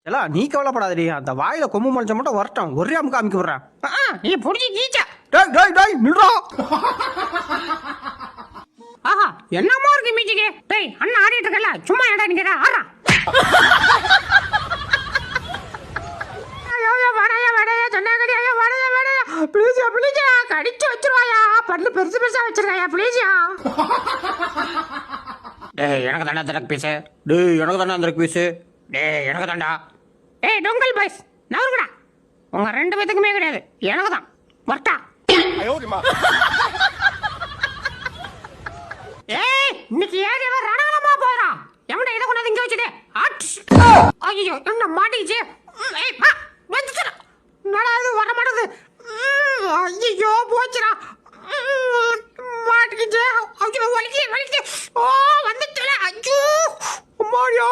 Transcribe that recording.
எல்லாம் நீ கவலைப்படாதடி, அந்த வாயில கொம்பு முளைச்ச மட்டும் வரட்டும், ஒரே அமுக்கு அமைக்க விடுறேன். நீ புடிச்சு கீச்சா. டேய் டேய் டேய் நில்றா. ஆஹா என்னமா இருக்கு மீட்டிக்கு. டேய் அண்ணா ஆடிட்டு இருக்கல, சும்மா ஏடா நிக்கிற ஆறா. ஐயோ வடையா வடையா சொன்னாங்கடி. ஐயோ வடையா வடையா ப்ளீஸ் ப்ளீஸ் கடிச்சு வச்சிருவாயா. பல்லு பெருசு பெருசா வச்சிருக்காயா ப்ளீஸ்யா. டேய் எனக்கு தாண்டா அந்த பீஸ். டேய் எனக்கு தாண்டா அந்த பீஸ். டேய் எனக்கு தாண்டா. டேய் டொங்கல் பாய்ஸ் நவருங்கடா. உங்க ரெண்டு பேத்துக்குமே கிடையாது, எனக்கு தான். வரட்டா. ஏய் இன்னைக்கு ஏறியவ ரணகலமா போறா. எவன்டா இத கொண்டாந்து இங்க வச்சிட்டே. ஐயோ என்ன மாட்டிச்சு. ஏய் வா வந்துடா. நடாது வர மாட்டேங்குது. ஐயோ போச்சுடா. மாட்டிக்கிச்சு. ஐயோ வலிக்கு வலிக்கு. ஓ வந்துட்டல. ஐயோ அம்மாடியோ.